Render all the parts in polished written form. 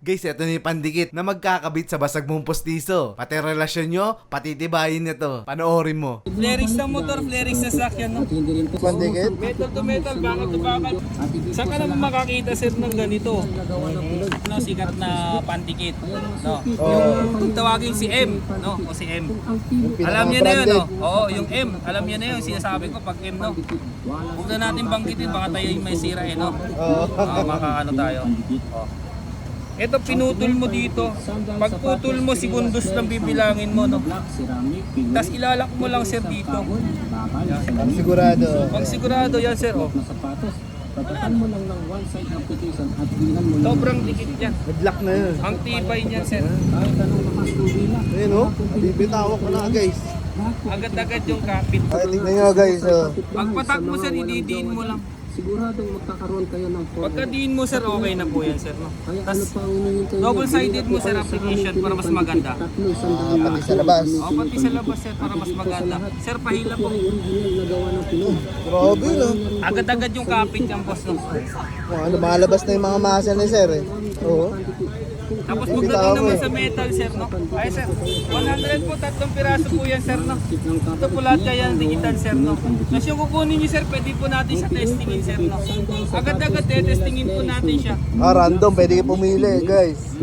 Guys, ito na yung pandikit na magkakabit sa basag mong postiso. Pati relasyon nyo, patitibayin nito. Panoorin mo. Flerix ng motor, Flerix sa sakyan, no? Pandikit? Metal to metal, bakal to bakal. Saan ka naman makakita, sir, ng ganito? No, sikat na pandikit. No? Yung tawagin si M, no? O si M. Alam niya na yun, no? Oo, yung M. Alam niya na yun, sinasabi ko pag M, no? Huwag na natin banggitin, baka tayo yung may sira, eh, no? Makakaano tayo. Oh. Ito pinutol mo dito. Pag putol mo, segundos lang bibilangin mo, no? Tapos ilalak mo lang, sir, dito. Ang sigurado. Pag sigurado yan, sir, oh. Sobrang dikit yan. Nag-lock na yun. Ang tibay niyan, sir. Ayun o, bibitawak ko na guys. Agad-agad yung kapit. Ay, tignan nyo guys. Pag patak mo, sir, ididiin mo lang. Siguradong magkakaroon kayo ng Pagkadiin mo, sir, okay na po yan, sir, no? Kaya ano Tapos pa ang hinihintay nyo? double-sided mo, sir, application para mas maganda. Tatlo, sandaan Pati sa labas. O, pati sa labas, sir, para mas maganda. Sir, pahila po. original na gawa ng Pinoy. Grabe no. Agad-agad yung kapit yung boss, no? Ano, malabas na yung mga muscle ni sir eh. Oo. Tapos pagdating naman sa metal, sir, no? Ay, sir, 100 po, 3 piraso po yan, sir, no? Ito po lahat kaya ang digital, sir, no? Tapos yung kukunin nyo, sir, pwede po natin siya testingin, sir, no? Agad-agad, testingin po natin siya. Random, pwede kayo pumili guys.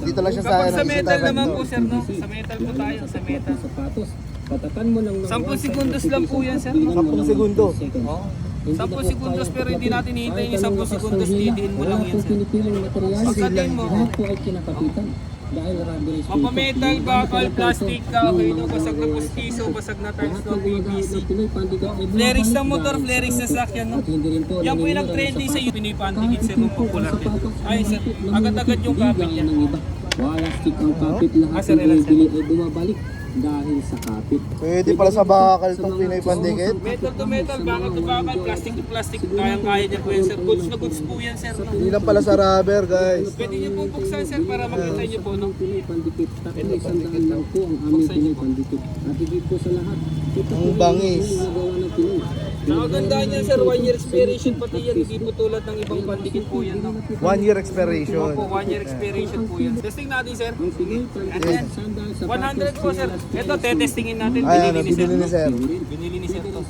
Dito lang siya sa Kapag sa ano, metal Isita naman Random. po, sir, no? Sa metal po tayo, sa metal. Sapatos. Patakan mo lang ng 10 segundos lang po yan, sir. 10 segundo. Oo. 10 segundos pero hindi natin hihintayin yung 10 segundos, didiin mo lang yan, sir. pinipiling material. Pagkatiin mo, Lahat po ay kinakapitan. Dahil rubberized po ito. mapametal, bakal, plastic, kahoy, no? Basag na postiso, basag na tiles, no? PVC. Pinoy Pandikit ay Flerix ng motor, Flerix sa sakyan, no? at hindi rin po Yan po yung trending sa Pinoy Pandikit, sir, kung popular din. Ay, sir, agad-agad yung kapit niya. ng iba. Wala stick ang kapit lahat sir, ng relax, sir. bumibili ay bumabalik dahil sa kapit. Pwede pala sa bakal tong Pinoy Pandikit. Metal to metal, bakal to bakal, plastic to plastic, kayang-kaya niya po yan, sir. Goods na goods po yan, sir, no? Hindi lang pala sa rubber guys. Pwede niyo po buksan, sir, para makita niyo po, no? Pinoy Pandikit. Tatlo isandaan lang po ang aming Pinoy Pandikit. At higit po sa lahat, ito Ang po bangis. yung nagawa ng Pinoy. Nakagandaan yan, sir, 1 year expiration pati yan, hindi po tulad ng ibang pandikit po yan, no? 1 year expiration. Opo, 1 year expiration po yan. Testing natin, sir. Ang Pinoy Pandikit, sandal, sapatos, 100 po, sir. Ito, tetestingin natin. Ayan, Binili ni sir. bibili ni sir. Binili ni sir to.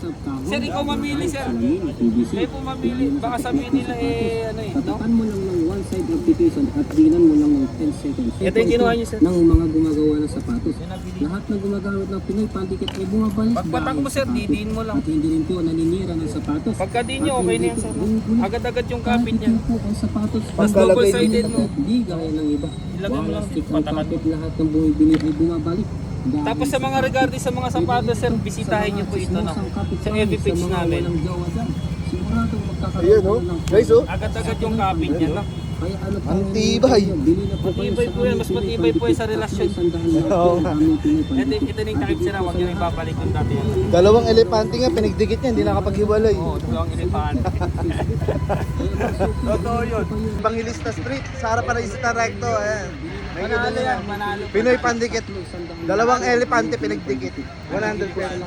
Sir, ikaw mamili, sir. Kayo po mamili. Baka sabihin nila, ano eh, no? Patakan mo lang ng one side application at dinan mo lang ng 10 seconds. Ito yung kinuha niyo, sir. Ng mga gumagawa ng sapatos. Lahat ng gumagamit ng Pinoy Pandikit ay bumabalik. Pagpatak mo, sir, didiin mo lang. At hindi rin po naninira ng sapatos. Pagka di nyo, okay na yan, sir. Agad-agad yung kapit niya. po ang sapatos. Tapos double-sided mo. Hindi gaya ng iba. Ilagay mo lang. Stick ang Patakan. kapit lahat ng bumibili ay bumabalik. Dahil Tapos sa mga regarding sa mga sapatos, sir, bisitahin niyo po ito, no? Sa FB page namin. Siguradong magkakaroon Ayan oh. ng Guys oh. Agad-agad yung kapit niya, no? kaya ano pa Ang tibay. bili na po kayo Matibay po yan, mas matibay po yan sa relasyon. Oo nga. Ito na yung takip sila, huwag nyo na ipapalik kung dati yan. Dalawang elepante nga, pinagdikit niya, hindi nakapaghiwalay. Oo, dalawang ilipahan. Totoo yun. Bangilista Street, sa harapan ng Isita Recto. Ayan. Manalo yan, manalo. Pinoy Pandikit. Dalawang elepante pinagdikit. 100 pesos.